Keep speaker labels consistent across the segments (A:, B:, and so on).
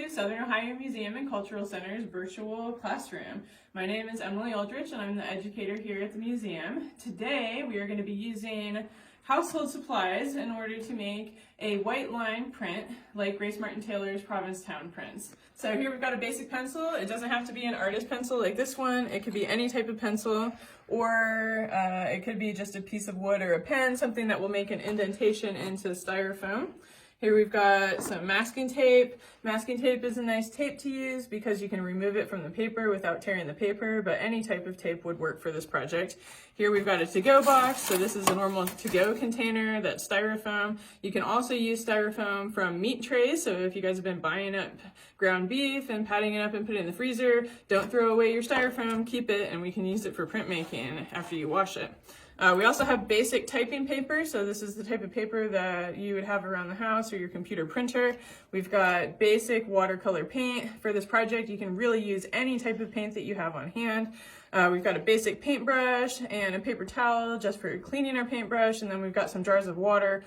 A: to Southern Ohio Museum and Cultural Center's virtual classroom. My name is Emily Uldrich and I'm the educator here at the museum. Today we are going to be using household supplies in order to make a white line print like Grace Martin Taylor's Provincetown prints. So here we've got a basic pencil. It doesn't have to be an artist pencil like this one. It could be any type of pencil, or it could be just a piece of wood or a pen, something that will make an indentation into styrofoam. Here we've got some masking tape. Masking tape is a nice tape to use because you can remove it from the paper without tearing the paper, but any type of tape would work for this project. Here we've got a to-go box. So this is a normal to-go container that's styrofoam. You can also use styrofoam from meat trays. So if you guys have been buying up ground beef and patting it up and putting it in the freezer, don't throw away your styrofoam, keep it, and we can use it for printmaking after you wash it. We also have basic typing paper, so this is the type of paper that you would have around the house or your computer printer. We've got basic watercolor paint. For this project, you can really use any type of paint that you have on hand. We've got a basic paintbrush and a paper towel just for cleaning our paintbrush, and then we've got some jars of water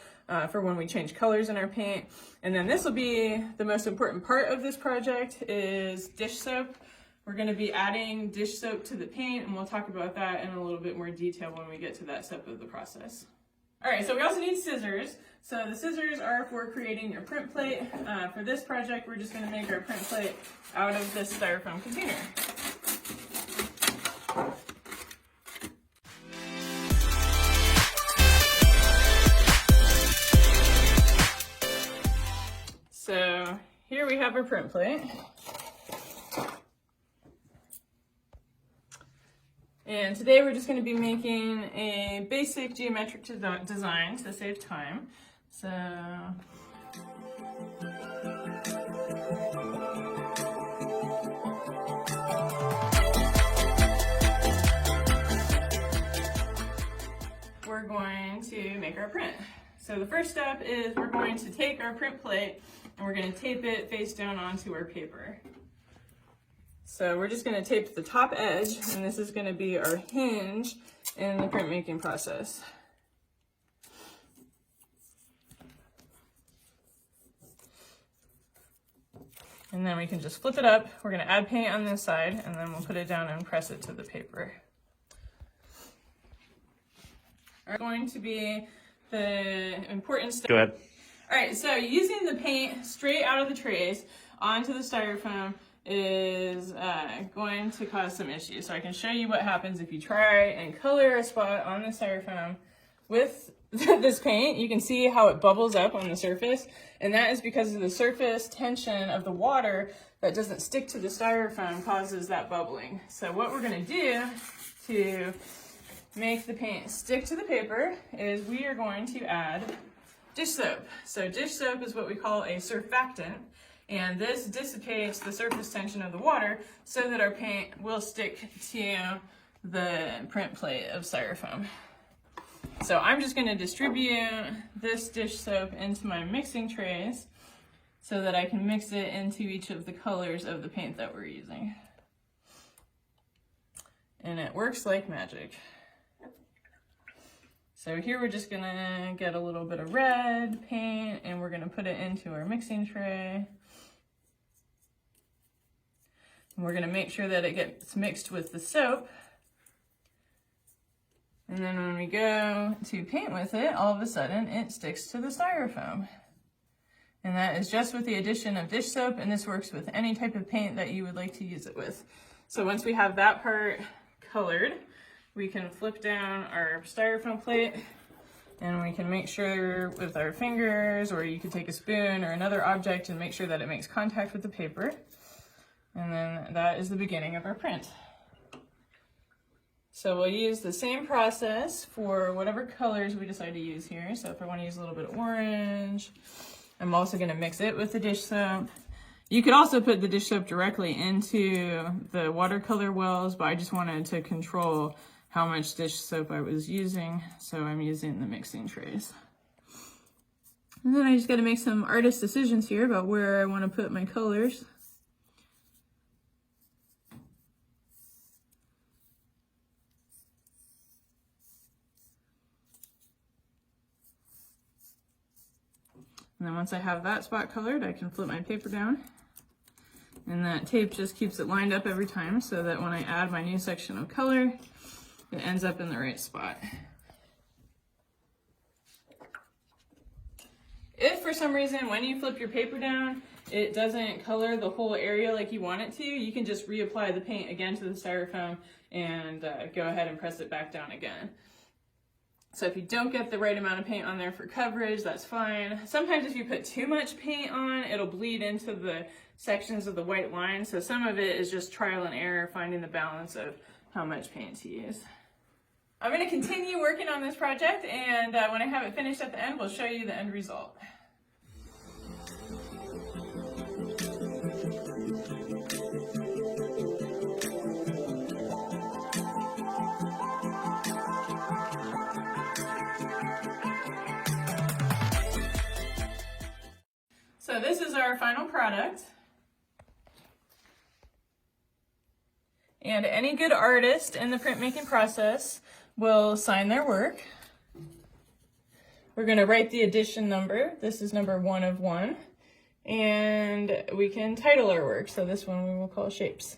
A: for when we change colors in our paint. And then this will be the most important part of this project is dish soap. We're going to be adding dish soap to the paint, and we'll talk about that in a little bit more detail when we get to that step of the process. All right, so we also need scissors. So the scissors are for creating your print plate. For this project, we're just going to make our print plate out of this styrofoam container. So here we have our print plate. And today we're just going to be making a basic geometric design to save time. So we're going to make our print. So the first step is we're going to take our print plate and we're going to tape it face down onto our paper. So we're just going to tape the top edge, and this is going to be our hinge in the printmaking process. And then we can just flip it up. We're going to add paint on this side, and then we'll put it down and press it to the paper. Going to be the important step.
B: Go ahead.
A: All right, so using the paint straight out of the trays onto the styrofoam is going to cause some issues. So I can show you what happens if you try and color a spot on the styrofoam with this paint. You can see how it bubbles up on the surface, and that is because of the surface tension of the water that doesn't stick to the styrofoam causes that bubbling. So what we're going to do to make the paint stick to the paper is we are going to add dish soap. So dish soap is what we call a surfactant. And this dissipates the surface tension of the water so that our paint will stick to the print plate of styrofoam. So I'm just going to distribute this dish soap into my mixing trays so that I can mix it into each of the colors of the paint that we're using. And it works like magic. So here we're just going to get a little bit of red paint and we're going to put it into our mixing tray. We're going to make sure that it gets mixed with the soap. And then when we go to paint with it, all of a sudden it sticks to the styrofoam. And that is just with the addition of dish soap, and this works with any type of paint that you would like to use it with. So once we have that part colored, we can flip down our styrofoam plate and we can make sure with our fingers, or you could take a spoon or another object and make sure that it makes contact with the paper. And then that is the beginning of our print. So we'll use the same process for whatever colors we decide to use here. So if I want to use a little bit of orange, I'm also going to mix it with the dish soap. You could also put the dish soap directly into the watercolor wells, but I just wanted to control how much dish soap I was using, so I'm using the mixing trays. And then I just got to make some artist decisions here about where I want to put my colors. And then once I have that spot colored, I can flip my paper down And that tape just keeps it lined up every time so that when I add my new section of color, it ends up in the right spot. If for some reason when you flip your paper down, it doesn't color the whole area like you want it to, you can just reapply the paint again to the styrofoam and go ahead and press it back down again. So if you don't get the right amount of paint on there for coverage, that's fine. Sometimes if you put too much paint on, it'll bleed into the sections of the white line. So some of it is just trial and error, finding the balance of how much paint to use. I'm going to continue working on this project, and when I have it finished at the end, we'll show you the end result. So this is our final product. And any good artist in the printmaking process will sign their work. We're going to write the edition number. This is number 1 of 1. And we can title our work. So this one we will call Shapes.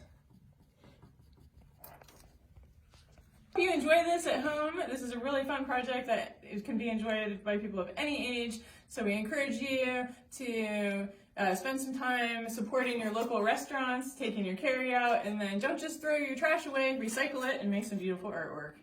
A: If you enjoy this at home, this is a really fun project that it can be enjoyed by people of any age. So we encourage you to spend some time supporting your local restaurants, taking your carry out, and then don't just throw your trash away, recycle it, and make some beautiful artwork.